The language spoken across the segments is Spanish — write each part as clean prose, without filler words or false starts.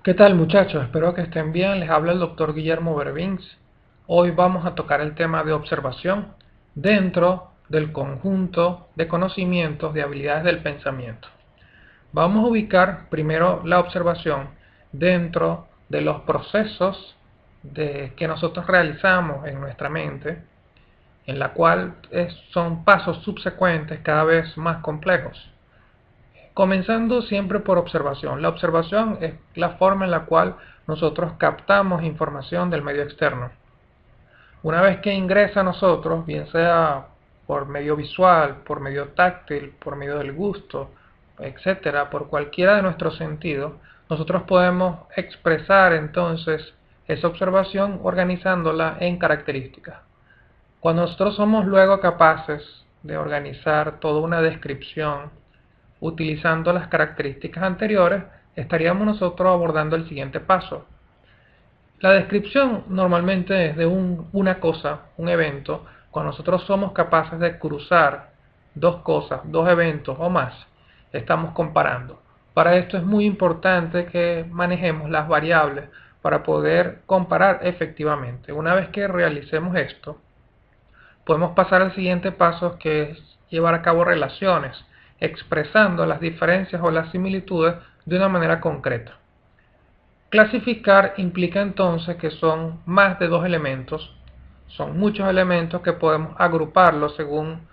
¿Qué tal muchachos? Espero que estén bien. Les habla el doctor Guillermo Bervins. Hoy vamos a tocar el tema de observación dentro del conjunto de conocimientos de habilidades del pensamiento. Vamos a ubicar primero la observación dentro de los procesos que nosotros realizamos en nuestra mente, en la cual son pasos subsecuentes cada vez más complejos. Comenzando siempre por observación. La observación es la forma en la cual nosotros captamos información del medio externo. Una vez que ingresa a nosotros, bien sea por medio visual, por medio táctil, por medio del gusto, etcétera, por cualquiera de nuestros sentidos, nosotros podemos expresar entonces esa observación organizándola en características. Cuando nosotros somos luego capaces de organizar toda una descripción utilizando las características anteriores, estaríamos nosotros abordando el siguiente paso. La descripción normalmente es de una cosa, un evento. Cuando nosotros somos capaces de cruzar dos cosas, dos eventos o más, estamos comparando. Para esto es muy importante que manejemos las variables para poder comparar efectivamente. Una vez que realicemos esto, podemos pasar al siguiente paso, que es llevar a cabo relaciones, expresando las diferencias o las similitudes de una manera concreta. Clasificar implica entonces que son más de dos elementos, son muchos elementos que podemos agruparlos según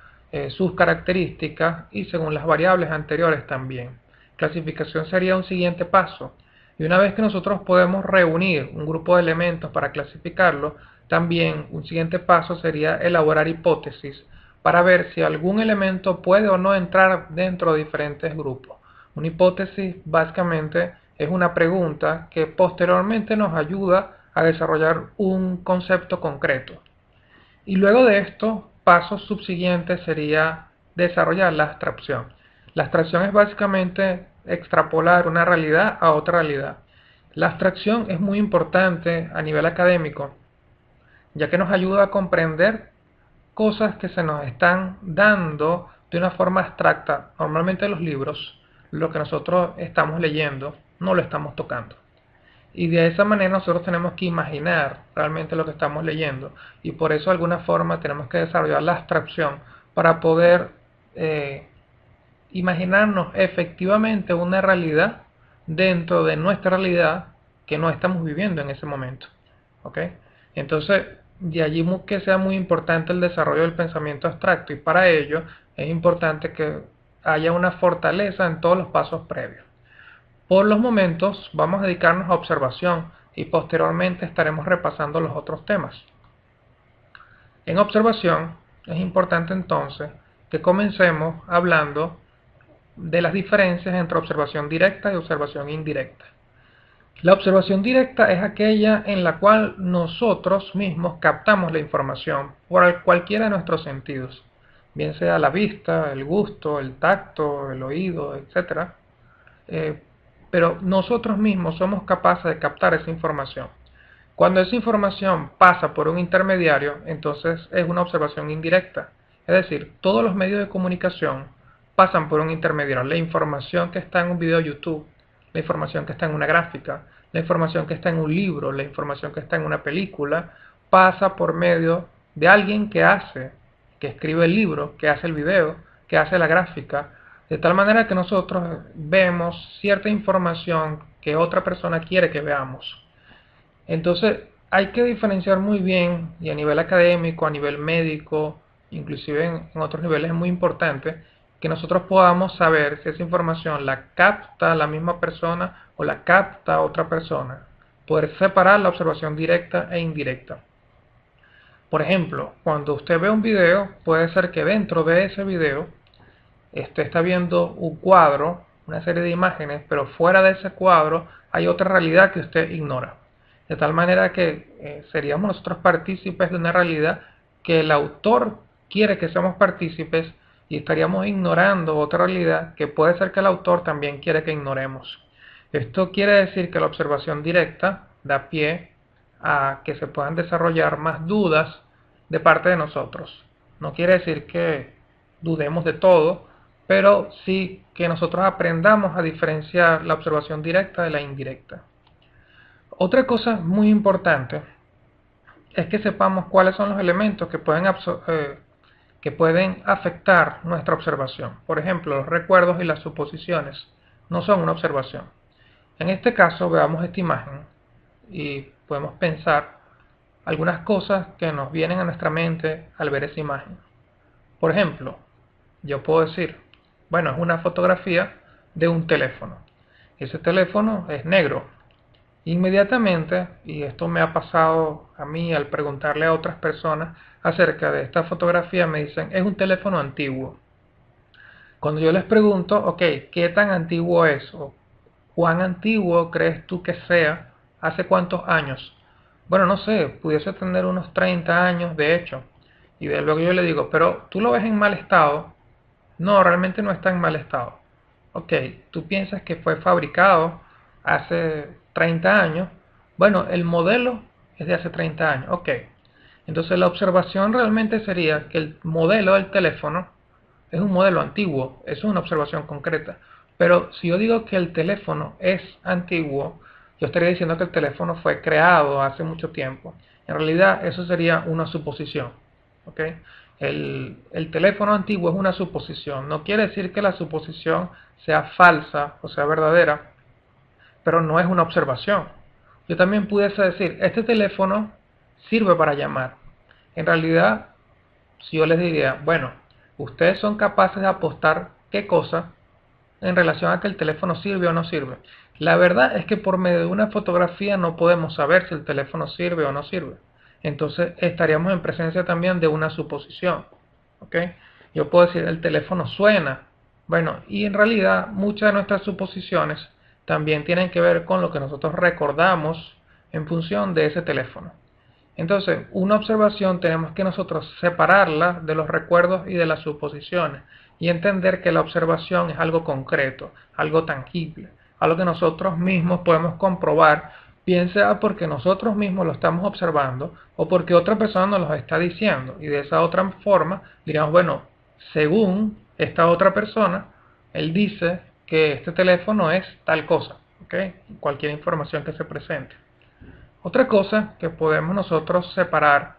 sus características y según las variables anteriores también. Clasificación sería un siguiente paso. Y una vez que nosotros podemos reunir un grupo de elementos para clasificarlo, también un siguiente paso sería elaborar hipótesis para ver si algún elemento puede o no entrar dentro de diferentes grupos. Una hipótesis básicamente es una pregunta que posteriormente nos ayuda a desarrollar un concepto concreto. Y luego de esto, paso subsiguiente sería desarrollar la abstracción. La abstracción es básicamente extrapolar una realidad a otra realidad. La abstracción es muy importante a nivel académico, ya que nos ayuda a comprender cosas que se nos están dando de una forma abstracta. Normalmente los libros, lo que nosotros estamos leyendo, no lo estamos tocando. Y de esa manera nosotros tenemos que imaginar realmente lo que estamos leyendo. Y por eso de alguna forma tenemos que desarrollar la abstracción para poder imaginarnos efectivamente una realidad dentro de nuestra realidad que no estamos viviendo en ese momento. ¿Ok? Entonces, de allí que sea muy importante el desarrollo del pensamiento abstracto, y para ello es importante que haya una fortaleza en todos los pasos previos. Por los momentos vamos a dedicarnos a observación y posteriormente estaremos repasando los otros temas. En observación es importante entonces que comencemos hablando de las diferencias entre observación directa y observación indirecta. La observación directa es aquella en la cual nosotros mismos captamos la información por cualquiera de nuestros sentidos, bien sea la vista, el gusto, el tacto, el oído, etc. Pero nosotros mismos somos capaces de captar esa información. Cuando esa información pasa por un intermediario, entonces es una observación indirecta. Es decir, todos los medios de comunicación pasan por un intermediario. La información que está en un video de YouTube, la información que está en una gráfica, la información que está en un libro, la información que está en una película, pasa por medio de alguien que escribe el libro, que hace el video, que hace la gráfica, de tal manera que nosotros vemos cierta información que otra persona quiere que veamos. Entonces hay que diferenciar muy bien, y a nivel académico, a nivel médico, inclusive en otros niveles es muy importante que nosotros podamos saber si esa información la capta la misma persona o la capta otra persona. Poder separar la observación directa e indirecta. Por ejemplo, cuando usted ve un video, puede ser que dentro de ese video usted está viendo un cuadro, una serie de imágenes, pero fuera de ese cuadro hay otra realidad que usted ignora. De tal manera que seríamos nosotros partícipes de una realidad que el autor quiere que seamos partícipes, y estaríamos ignorando otra realidad que puede ser que el autor también quiere que ignoremos. Esto quiere decir que la observación directa da pie a que se puedan desarrollar más dudas de parte de nosotros. No quiere decir que dudemos de todo, pero sí que nosotros aprendamos a diferenciar la observación directa de la indirecta. Otra cosa muy importante es que sepamos cuáles son los elementos que pueden afectar nuestra observación. Por ejemplo, los recuerdos y las suposiciones no son una observación. En este caso, veamos esta imagen y podemos pensar algunas cosas que nos vienen a nuestra mente al ver esa imagen. Por ejemplo, yo puedo decir, bueno, es una fotografía de un teléfono. Ese teléfono es negro. Inmediatamente, y esto me ha pasado a mí al preguntarle a otras personas acerca de esta fotografía, me dicen, es un teléfono antiguo. Cuando yo les pregunto, ok, ¿qué tan antiguo es? ¿O cuán antiguo crees tú que sea? ¿Hace cuántos años? Bueno, no sé, pudiese tener unos 30 años de hecho. Y de luego yo le digo, pero ¿tú lo ves en mal estado? No, realmente no está en mal estado. Ok, tú piensas que fue fabricado hace 30 años. Bueno, el modelo es de hace 30 años. Ok, entonces la observación realmente sería que el modelo del teléfono es un modelo antiguo. Eso es una observación concreta. Pero si yo digo que el teléfono es antiguo, yo estaría diciendo que el teléfono fue creado hace mucho tiempo. En realidad eso sería una suposición. ¿Ok? El teléfono antiguo es una suposición. No quiere decir que la suposición sea falsa o sea verdadera, pero no es una observación. Yo también pudiese decir, este teléfono sirve para llamar. En realidad, si yo les diría, bueno, ustedes son capaces de apostar qué cosa en relación a que el teléfono sirve o no sirve. La verdad es que por medio de una fotografía no podemos saber si el teléfono sirve o no sirve. Entonces estaríamos en presencia también de una suposición. ¿Ok? Yo puedo decir, el teléfono suena. Bueno, y en realidad muchas de nuestras suposiciones también tienen que ver con lo que nosotros recordamos en función de ese teléfono. Entonces, una observación tenemos que nosotros separarla de los recuerdos y de las suposiciones y entender que la observación es algo concreto, algo tangible, algo que nosotros mismos podemos comprobar, bien sea porque nosotros mismos lo estamos observando o porque otra persona nos lo está diciendo. Y de esa otra forma diríamos, bueno, según esta otra persona, él dice que este teléfono es tal cosa, ¿ok? Cualquier información que se presente. Otra cosa que podemos nosotros separar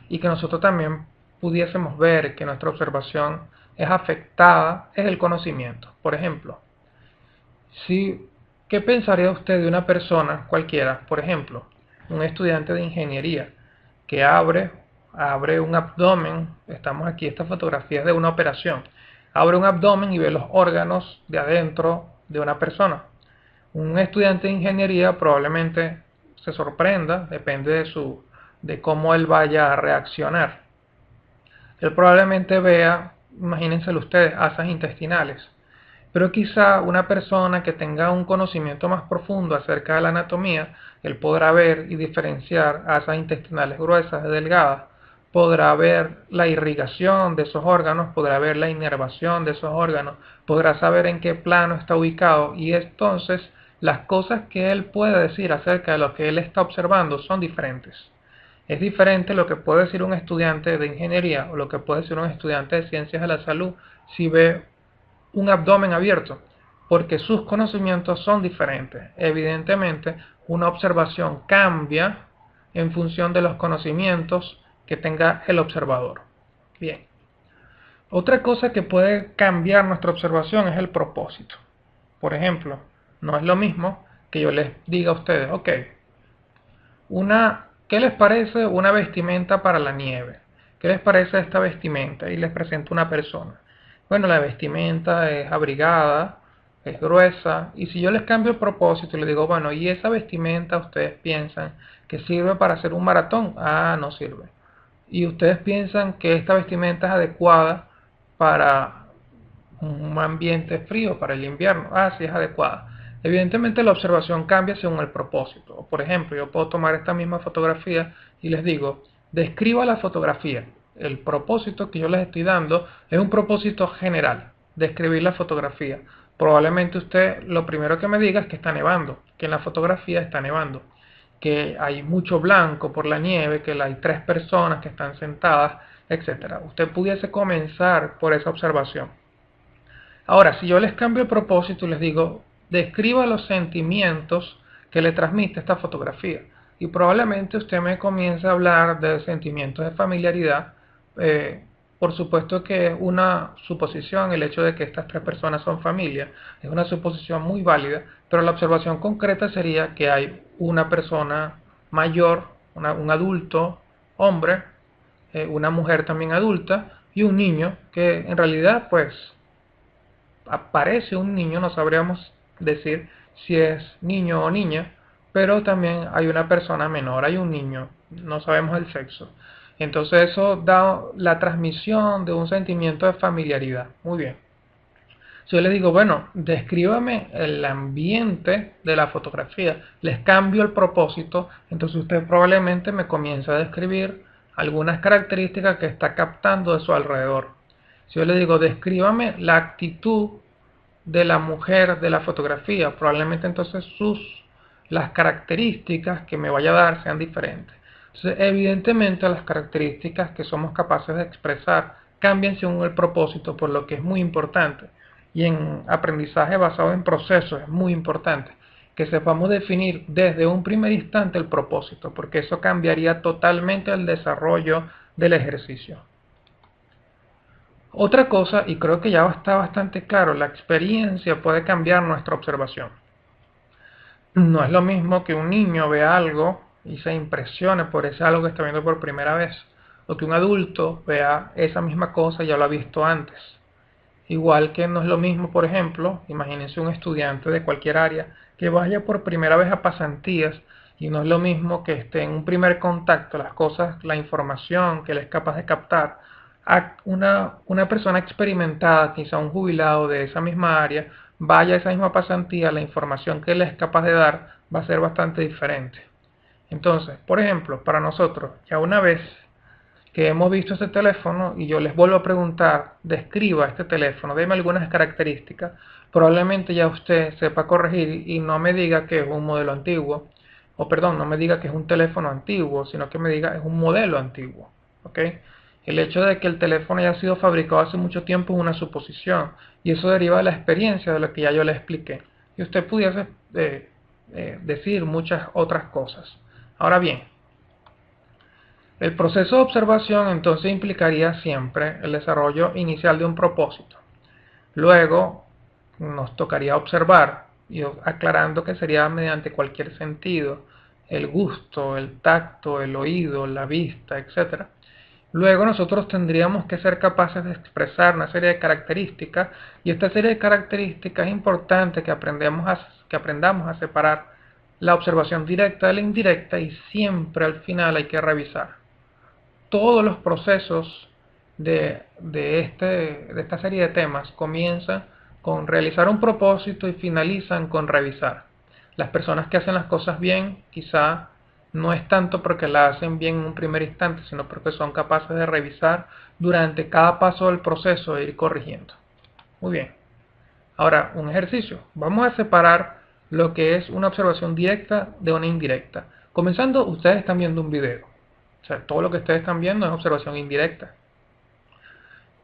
y que nosotros también pudiésemos ver que nuestra observación es afectada es el conocimiento. Por ejemplo, si, ¿qué pensaría usted de una persona cualquiera, por ejemplo, un estudiante de ingeniería que abre un abdomen? Estamos aquí, esta fotografía es de una operación. Abre un abdomen y ve los órganos de adentro de una persona. Un estudiante de ingeniería probablemente se sorprenda, depende de cómo él vaya a reaccionar. Él probablemente vea, imagínenselo ustedes, asas intestinales. Pero quizá una persona que tenga un conocimiento más profundo acerca de la anatomía, él podrá ver y diferenciar asas intestinales gruesas de delgadas, podrá ver la irrigación de esos órganos, podrá ver la inervación de esos órganos, podrá saber en qué plano está ubicado y entonces las cosas que él puede decir acerca de lo que él está observando son diferentes. Es diferente lo que puede decir un estudiante de ingeniería o lo que puede decir un estudiante de ciencias de la salud si ve un abdomen abierto, porque sus conocimientos son diferentes. Evidentemente, una observación cambia en función de los conocimientos que tenga el observador. Bien. Otra cosa que puede cambiar nuestra observación es el propósito. Por ejemplo, no es lo mismo que yo les diga a ustedes, ok, ¿qué les parece una vestimenta para la nieve? ¿Qué les parece esta vestimenta? Y les presento una persona. Bueno, la vestimenta es abrigada, es gruesa, y si yo les cambio el propósito y les digo, bueno, ¿y esa vestimenta ustedes piensan que sirve para hacer un maratón? Ah, no sirve. ¿Y ustedes piensan que esta vestimenta es adecuada para un ambiente frío, para el invierno? Ah, sí es adecuada. Evidentemente la observación cambia según el propósito. Por ejemplo, yo puedo tomar esta misma fotografía y les digo, describa la fotografía. El propósito que yo les estoy dando es un propósito general, describir la fotografía. Probablemente usted lo primero que me diga es que está nevando, que en la fotografía está nevando, que hay mucho blanco por la nieve, que hay 3 personas que están sentadas, etc. Usted pudiese comenzar por esa observación. Ahora, si yo les cambio el propósito y les digo, describa los sentimientos que le transmite esta fotografía. Y probablemente usted me comience a hablar de sentimientos de familiaridad. Por supuesto que es una suposición el hecho de que estas tres personas son familia, es una suposición muy válida, pero la observación concreta sería que hay una persona mayor, un adulto, hombre, una mujer también adulta y un niño que en realidad pues aparece un niño, no sabríamos decir si es niño o niña, pero también hay una persona menor, hay un niño, no sabemos el sexo. Entonces eso da la transmisión de un sentimiento de familiaridad. Muy bien. Si yo le digo, bueno, descríbame el ambiente de la fotografía, les cambio el propósito, entonces usted probablemente me comienza a describir algunas características que está captando de su alrededor. Si yo le digo, descríbame la actitud de la mujer de la fotografía, probablemente entonces las características que me vaya a dar sean diferentes. Entonces, evidentemente las características que somos capaces de expresar cambian según el propósito, por lo que es muy importante. Y en aprendizaje basado en procesos es muy importante que sepamos definir desde un primer instante el propósito, porque eso cambiaría totalmente el desarrollo del ejercicio. Otra cosa, y creo que ya está bastante claro, la experiencia puede cambiar nuestra observación. No es lo mismo que un niño vea algo y se impresione por ese algo que está viendo por primera vez, o que un adulto vea esa misma cosa y ya lo ha visto antes. Igual que no es lo mismo, por ejemplo, imagínense un estudiante de cualquier área que vaya por primera vez a pasantías y no es lo mismo que esté en un primer contacto, las cosas, la información que él es capaz de captar, a una persona experimentada, quizá un jubilado de esa misma área, vaya a esa misma pasantía, la información que él es capaz de dar va a ser bastante diferente. Entonces, por ejemplo, para nosotros, ya una vez que hemos visto este teléfono y yo les vuelvo a preguntar, describa este teléfono, deme algunas características, probablemente ya usted sepa corregir y no me diga que es un modelo antiguo, o perdón, no me diga que es un teléfono antiguo, sino que me diga es un modelo antiguo, ¿ok? El hecho de que el teléfono haya sido fabricado hace mucho tiempo es una suposición, y eso deriva de la experiencia de lo que ya yo le expliqué. Y usted pudiese decir muchas otras cosas. Ahora bien, el proceso de observación entonces implicaría siempre el desarrollo inicial de un propósito. Luego nos tocaría observar, y aclarando que sería mediante cualquier sentido, el gusto, el tacto, el oído, la vista, etc. Luego nosotros tendríamos que ser capaces de expresar una serie de características, y esta serie de características es importante que aprendamos a separar la observación directa de la indirecta, y siempre al final hay que revisar. Todos los procesos de esta serie de temas comienzan con realizar un propósito y finalizan con revisar. Las personas que hacen las cosas bien quizá no es tanto porque la hacen bien en un primer instante, sino porque son capaces de revisar durante cada paso del proceso e ir corrigiendo. Muy bien. Ahora, un ejercicio. Vamos a separar lo que es una observación directa de una indirecta. Comenzando, ustedes están viendo un video. O sea, todo lo que ustedes están viendo es observación indirecta.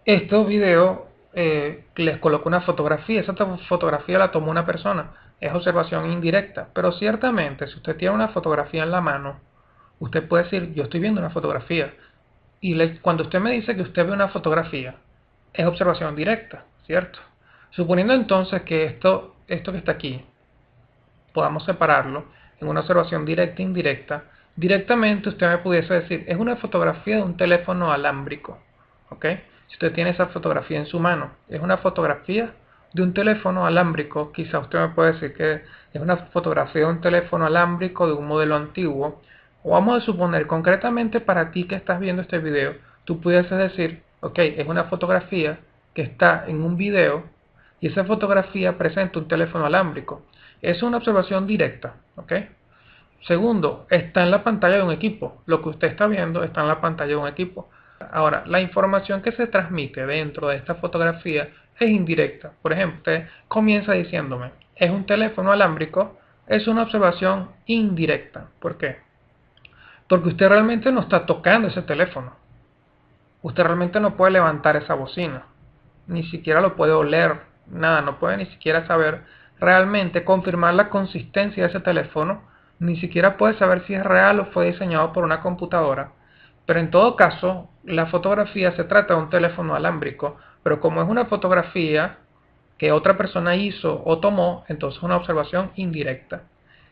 Estos videos les coloco una fotografía. Esa fotografía la tomó una persona. Es observación indirecta. Pero ciertamente, si usted tiene una fotografía en la mano, usted puede decir, yo estoy viendo una fotografía. Y cuando usted me dice que usted ve una fotografía, es observación directa, ¿cierto? Suponiendo entonces que esto que está aquí, podamos separarlo en una observación directa e indirecta, directamente usted me pudiese decir, es una fotografía de un teléfono alámbrico, ¿ok? Si usted tiene esa fotografía en su mano, es una fotografía de un teléfono alámbrico, quizá usted me puede decir que es una fotografía de un teléfono alámbrico de un modelo antiguo, o vamos a suponer concretamente para ti que estás viendo este video, tú pudieses decir, ok, es una fotografía que está en un video y esa fotografía presenta un teléfono alámbrico. Es una observación directa, ¿ok? Segundo, está en la pantalla de un equipo. Lo que usted está viendo está en la pantalla de un equipo. Ahora, la información que se transmite dentro de esta fotografía es indirecta. Por ejemplo, usted comienza diciéndome, es un teléfono alámbrico, es una observación indirecta. ¿Por qué? Porque usted realmente no está tocando ese teléfono. Usted realmente no puede levantar esa bocina. Ni siquiera lo puede oler, nada, no puede ni siquiera saber realmente confirmar la consistencia de ese teléfono. Ni siquiera puede saber si es real o fue diseñado por una computadora. Pero en todo caso, la fotografía se trata de un teléfono alámbrico, pero como es una fotografía que otra persona hizo o tomó, entonces es una observación indirecta.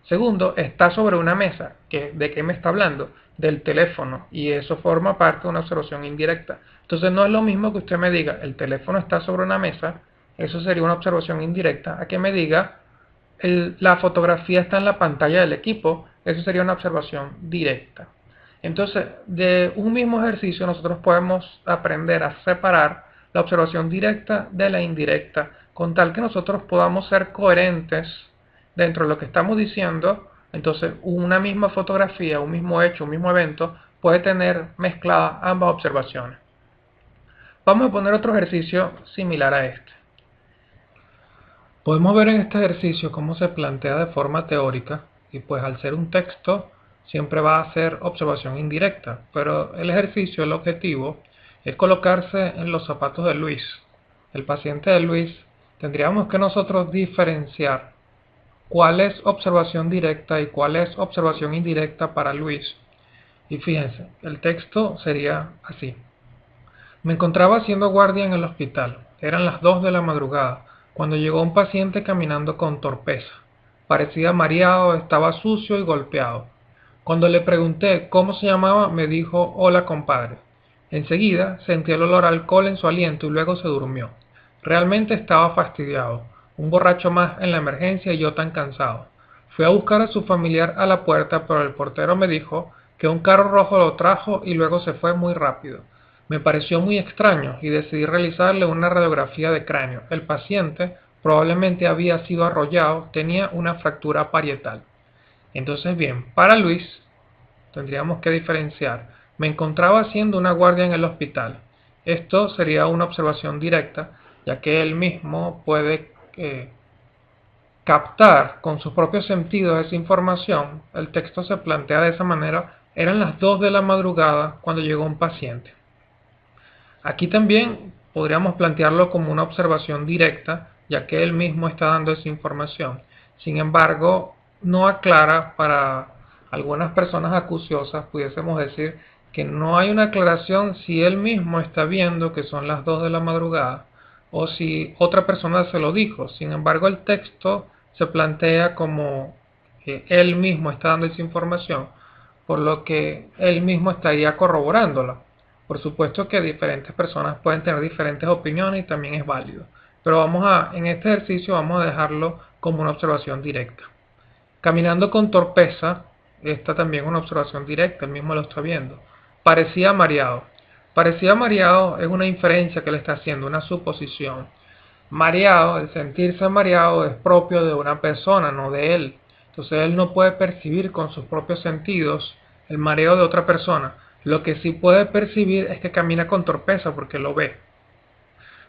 Segundo, está sobre una mesa. ¿De qué me está hablando? Del teléfono, y eso forma parte de una observación indirecta. Entonces no es lo mismo que usted me diga, el teléfono está sobre una mesa, eso sería una observación indirecta, a que me diga, la fotografía está en la pantalla del equipo, eso sería una observación directa. Entonces, de un mismo ejercicio nosotros podemos aprender a separar la observación directa de la indirecta, con tal que nosotros podamos ser coherentes dentro de lo que estamos diciendo. Entonces, una misma fotografía, un mismo hecho, un mismo evento, puede tener mezcladas ambas observaciones. Vamos a poner otro ejercicio similar a este. Podemos ver en este ejercicio cómo se plantea de forma teórica, y pues al ser un texto siempre va a ser observación indirecta, pero el ejercicio, el objetivo, es colocarse en los zapatos de Luis, el paciente de Luis. Tendríamos que nosotros diferenciar cuál es observación directa y cuál es observación indirecta para Luis. Y fíjense, el texto sería así. Me encontraba haciendo guardia en el hospital. Eran las 2 de la madrugada, cuando llegó un paciente caminando con torpeza. Parecía mareado, estaba sucio y golpeado. Cuando le pregunté cómo se llamaba, me dijo: hola, compadre. Enseguida sentí el olor a alcohol en su aliento y luego se durmió. Realmente estaba fastidiado. Un borracho más en la emergencia y yo tan cansado. Fui a buscar a su familiar a la puerta, pero el portero me dijo que un carro rojo lo trajo y luego se fue muy rápido. Me pareció muy extraño y decidí realizarle una radiografía de cráneo. El paciente probablemente había sido arrollado, tenía una fractura parietal. Entonces bien, para Luis tendríamos que diferenciar. Me encontraba haciendo una guardia en el hospital. Esto sería una observación directa, ya que él mismo puede captar con sus propios sentidos esa información. El texto se plantea de esa manera. Eran las 2 de la madrugada cuando llegó un paciente. Aquí también podríamos plantearlo como una observación directa, ya que él mismo está dando esa información. Sin embargo, no aclara. Para algunas personas acuciosas pudiésemos decir que no hay una aclaración si él mismo está viendo que son las 2 de la madrugada o si otra persona se lo dijo. Sin embargo, el texto se plantea como que él mismo está dando esa información, por lo que él mismo estaría corroborándola. Por supuesto que diferentes personas pueden tener diferentes opiniones y también es válido, pero en este ejercicio vamos a dejarlo como una observación directa. Caminando con torpeza, esta también es una observación directa, él mismo lo está viendo. Parecía mareado. Parecía mareado es una inferencia que le está haciendo, una suposición. Mareado, el sentirse mareado es propio de una persona, no de él. Entonces él no puede percibir con sus propios sentidos el mareo de otra persona. Lo que sí puede percibir es que camina con torpeza porque lo ve.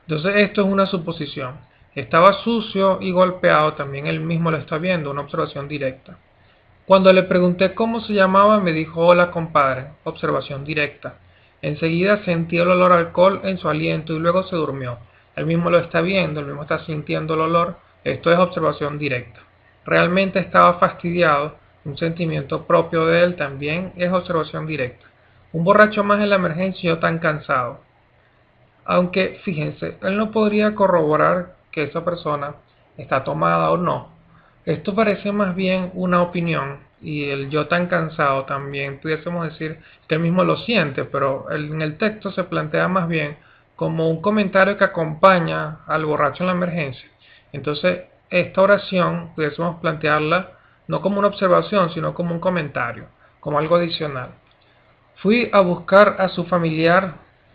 Entonces esto es una suposición. Estaba sucio y golpeado, también él mismo lo está viendo, una observación directa. Cuando le pregunté cómo se llamaba, me dijo: hola, compadre, observación directa. Enseguida sentí el olor a alcohol en su aliento y luego se durmió. Él mismo lo está viendo, él mismo está sintiendo el olor. Esto es observación directa. Realmente estaba fastidiado, un sentimiento propio de él, también es observación directa. Un borracho más en la emergencia y yo tan cansado. Aunque, fíjense, él no podría corroborar que esa persona está tomada o no. Esto parece más bien una opinión, y el yo tan cansado también pudiésemos decir que él mismo lo siente, pero en el texto se plantea más bien como un comentario que acompaña al borracho en la emergencia. Entonces, esta oración pudiésemos plantearla no como una observación, sino como un comentario, como algo adicional. Fui a buscar a su familiar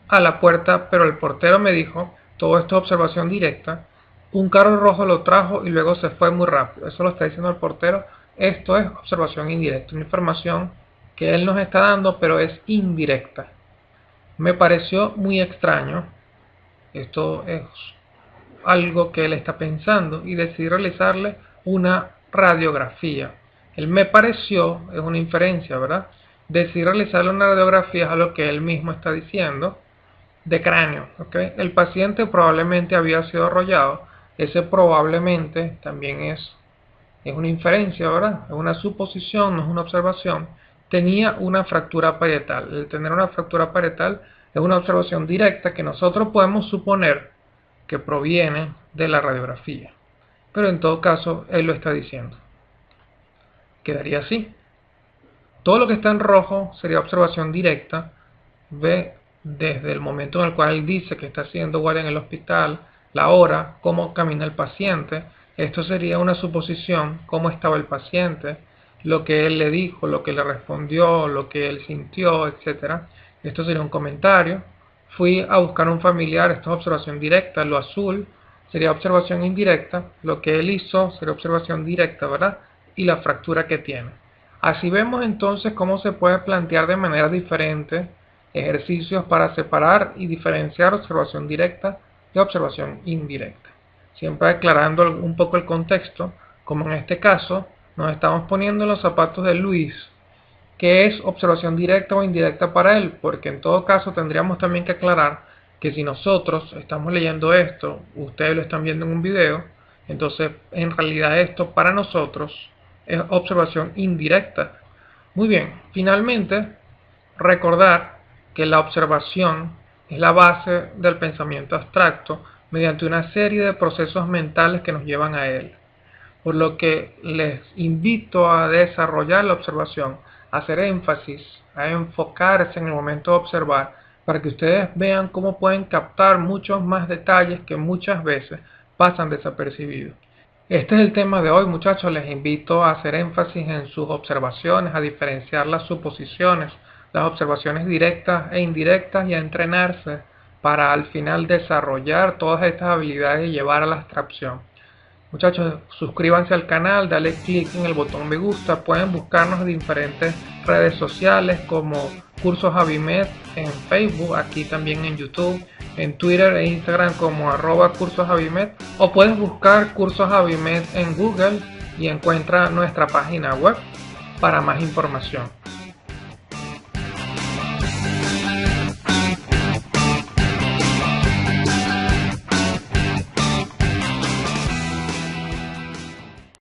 a la puerta, pero el portero me dijo: todo esto es observación directa, un carro rojo lo trajo y luego se fue muy rápido. Eso lo está diciendo el portero. Esto es observación indirecta, una información que él nos está dando, pero es indirecta. Me pareció muy extraño. Esto es algo que él está pensando y decidí realizarle una radiografía. El me pareció es una inferencia, ¿verdad? Decidí realizarle una radiografía es a lo que él mismo está diciendo, de cráneo. ¿Okay? El paciente probablemente había sido arrollado. ese probablemente también es una inferencia, ¿verdad? Es una suposición, no es una observación. Tenía una fractura parietal. El tener una fractura parietal es una observación directa que nosotros podemos suponer que proviene de la radiografía. Pero en todo caso, él lo está diciendo. Quedaría así. Todo lo que está en rojo sería observación directa. Ve desde el momento en el cual él dice que está haciendo guardia en el hospital, la hora, cómo camina el paciente. Esto sería una suposición, cómo estaba el paciente, lo que él le dijo, lo que le respondió, lo que él sintió, etc. Esto sería un comentario. Fui a buscar a un familiar, esto es observación directa. Lo azul sería observación indirecta. Lo que él hizo sería observación directa, ¿verdad? Y la fractura que tiene. Así vemos entonces cómo se puede plantear de manera diferente ejercicios para separar y diferenciar observación directa de observación indirecta. Siempre aclarando un poco el contexto, como en este caso nos estamos poniendo en los zapatos de Luis, que es observación directa o indirecta para él, porque en todo caso tendríamos también que aclarar que si nosotros estamos leyendo esto, ustedes lo están viendo en un video, entonces en realidad esto para nosotros es observación indirecta. Muy bien, finalmente recordar que la observación es la base del pensamiento abstracto mediante una serie de procesos mentales que nos llevan a él. Por lo que les invito a desarrollar la observación, a hacer énfasis, a enfocarse en el momento de observar, para que ustedes vean cómo pueden captar muchos más detalles que muchas veces pasan desapercibidos. Este es el tema de hoy, muchachos. Les invito a hacer énfasis en sus observaciones, a diferenciar las suposiciones, las observaciones directas e indirectas y a entrenarse para al final desarrollar todas estas habilidades y llevar a la abstracción. Muchachos, suscríbanse al canal, dale clic en el botón me gusta, pueden buscarnos en diferentes redes sociales como Cursos Avimed en Facebook, aquí también en YouTube, en Twitter e Instagram como @cursosavimed, o puedes buscar Cursos Avimed en Google y encuentra nuestra página web para más información.